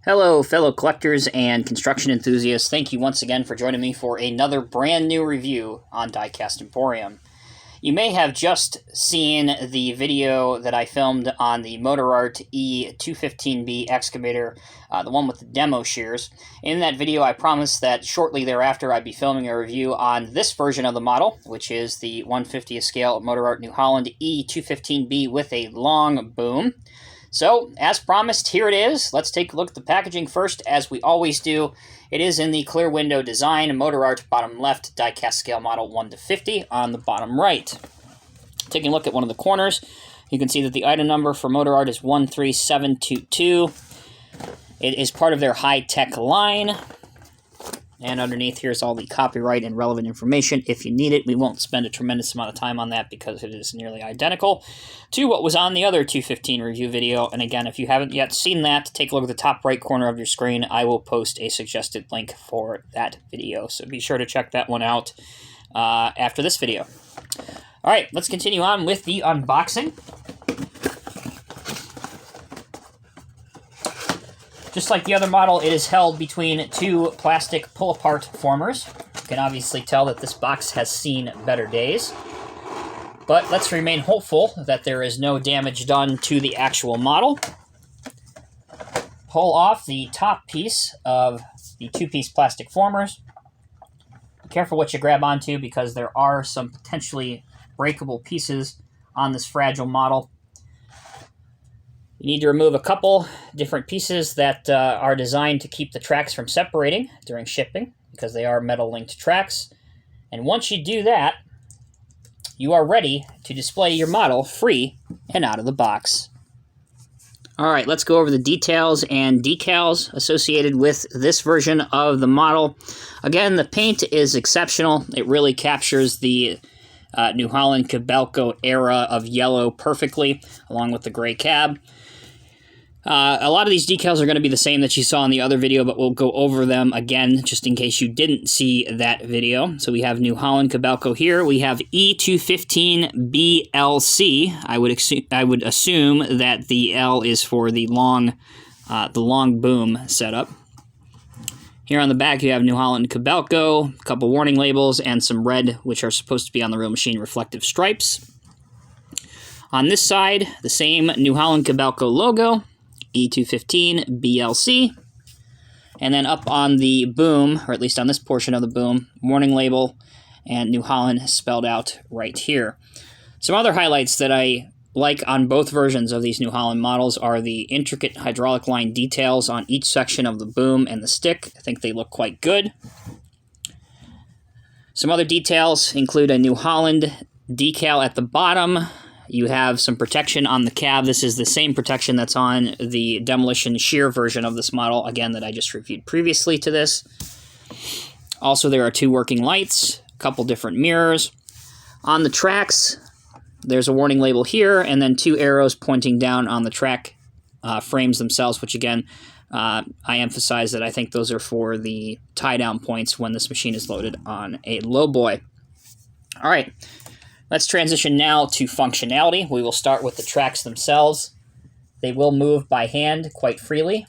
Hello, fellow collectors and construction enthusiasts. Thank you once again for joining me for another brand new review on Diecast Emporium. You may have just seen the video that I filmed on the Motorart E215B excavator, the one with the demo shears. In that video, I promised that shortly thereafter I'd be filming a review on this version of the model, which is the 1/50th scale Motorart New Holland E215B with a long boom. So, as promised, here it is. Let's take a look at the packaging first, as we always do. It is in the clear window design, Motorart bottom left, diecast scale model 1/50 on the bottom right. Taking a look at one of the corners, you can see that the item number for Motorart is 13722. It is part of their high-tech line. And underneath here's all the copyright and relevant information if you need it. We won't spend a tremendous amount of time on that because it is nearly identical to what was on the other 215 review video. And again, if you haven't yet seen that, take a look at the top right corner of your screen. I will post a suggested link for that video. So be sure to check that one out after this video. All right, let's continue on with the unboxing. Just like the other model, it is held between two plastic pull-apart formers. You can obviously tell that this box has seen better days. But let's remain hopeful that there is no damage done to the actual model. Pull off the top piece of the two-piece plastic formers. Be careful what you grab onto because there are some potentially breakable pieces on this fragile model. You need to remove a couple different pieces that are designed to keep the tracks from separating during shipping because they are metal-linked tracks. And once you do that, you are ready to display your model free and out of the box. All right, let's go over the details and decals associated with this version of the model. Again, the paint is exceptional. It really captures the New Holland Kobelco era of yellow perfectly, along with the gray cab. A lot of these decals are going to be the same that you saw in the other video, but we'll go over them again just in case you didn't see that video. So we have New Holland Kobelco here. We have E215BLC. I would assume that the L is for the long boom setup. Here on the back you have New Holland Kobelco, a couple warning labels, and some red, which are supposed to be on the real machine, reflective stripes. On this side, the same New Holland Kobelco logo. E215BLC, and then up on the boom, or at least on this portion of the boom, warning label and New Holland spelled out right here. Some other highlights that I like on both versions of these New Holland models are the intricate hydraulic line details on each section of the boom and the stick. I think they look quite good. Some other details include a New Holland decal at the bottom. You have some protection on the cab. This is the same protection that's on the demolition shear version of this model, again, that I just reviewed previously to this. Also, there are two working lights, a couple different mirrors. On the tracks, there's a warning label here, and then two arrows pointing down on the track frames themselves, which again, I emphasize that I think those are for the tie-down points when this machine is loaded on a lowboy. All right. Let's transition now to functionality. We will start with the tracks themselves. They will move by hand quite freely.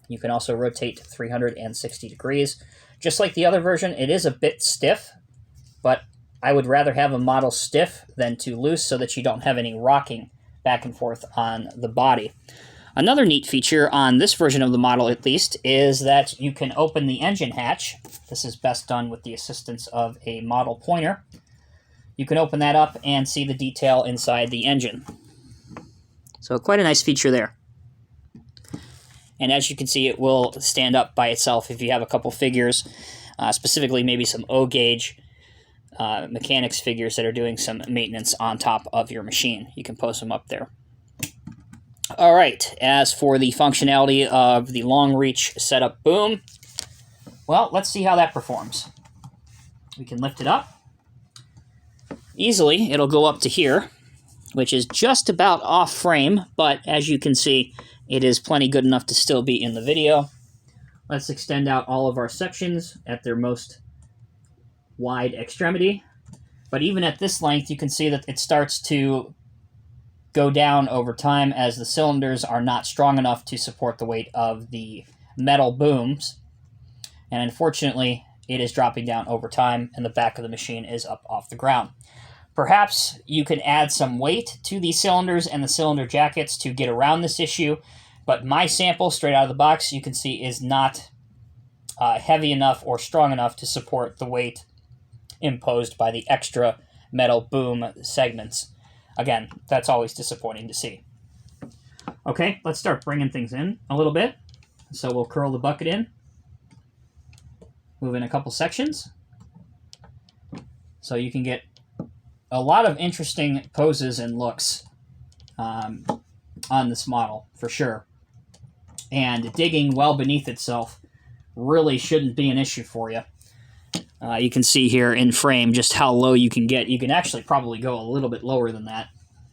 You can also rotate 360 degrees. Just like the other version, it is a bit stiff, but I would rather have a model stiff than too loose so that you don't have any rocking back and forth on the body. Another neat feature on this version of the model, at least, is that you can open the engine hatch. This is best done with the assistance of a model pointer. You can open that up and see the detail inside the engine. So quite a nice feature there. And as you can see, it will stand up by itself if you have a couple figures, specifically maybe some O-gauge mechanics figures that are doing some maintenance on top of your machine. You can post them up there. All right, as for the functionality of the long reach setup boom, well, let's see how that performs. We can lift it up. Easily, it'll go up to here, which is just about off frame, but as you can see, it is plenty good enough to still be in the video. Let's extend out all of our sections at their most wide extremity. But even at this length, you can see that it starts to go down over time as the cylinders are not strong enough to support the weight of the metal booms. And unfortunately, it is dropping down over time, and the back of the machine is up off the ground. Perhaps you can add some weight to the cylinders and the cylinder jackets to get around this issue, but my sample straight out of the box, you can see, is not heavy enough or strong enough to support the weight imposed by the extra metal boom segments. Again, that's always disappointing to see. Okay, let's start bringing things in a little bit. So we'll curl the bucket in, move in a couple sections, so you can get a lot of interesting poses and looks on this model, for sure. And digging well beneath itself really shouldn't be an issue for you. You can see here in frame just how low you can get. You can actually probably go a little bit lower than that,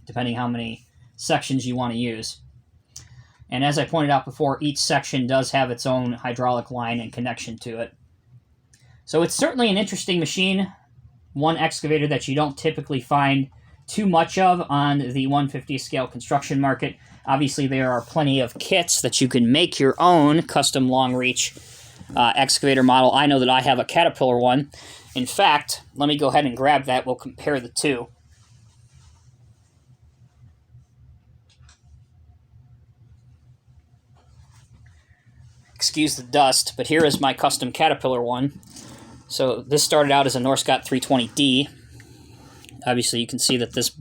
depending how many sections you want to use. And as I pointed out before, each section does have its own hydraulic line and connection to it. So it's certainly an interesting machine, one excavator that you don't typically find too much of on the 150 scale construction market. Obviously, there are plenty of kits that you can make your own custom long reach excavator model. I know that I have a Caterpillar one. In fact, let me go ahead and grab that. We'll compare the two. Excuse the dust, but here is my custom Caterpillar one. So this started out as a Norscot 320D. Obviously, you can see that this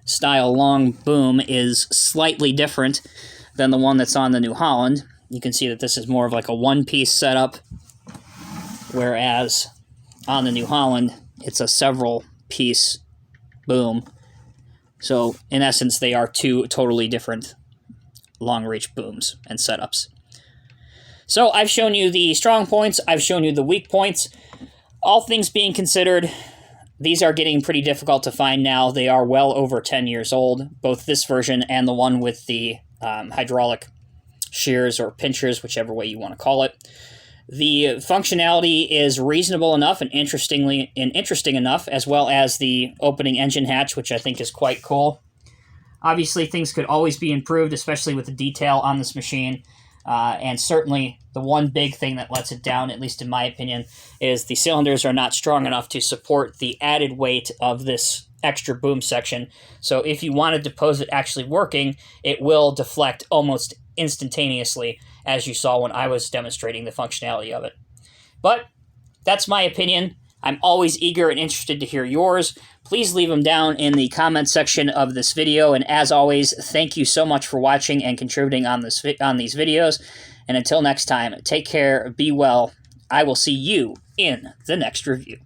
style long boom is slightly different than the one that's on the New Holland. You can see that this is more of like a one-piece setup, whereas on the New Holland, it's a several-piece boom. So, in essence, they are two totally different long-reach booms and setups. So, I've shown you the strong points, I've shown you the weak points. All things being considered, these are getting pretty difficult to find now. They are well over 10 years old, both this version and the one with the hydraulic shears or pinchers, whichever way you want to call it. The functionality is reasonable enough and interesting enough, as well as the opening engine hatch, which I think is quite cool. Obviously, things could always be improved, especially with the detail on this machine. And certainly, the one big thing that lets it down, at least in my opinion, is the cylinders are not strong enough to support the added weight of this extra boom section. So if you wanted to pose it actually working, it will deflect almost instantaneously, as you saw when I was demonstrating the functionality of it. But that's my opinion. I'm always eager and interested to hear yours. Please leave them down in the comment section of this video. And as always, thank you so much for watching and contributing on these videos. And until next time, take care, be well. I will see you in the next review.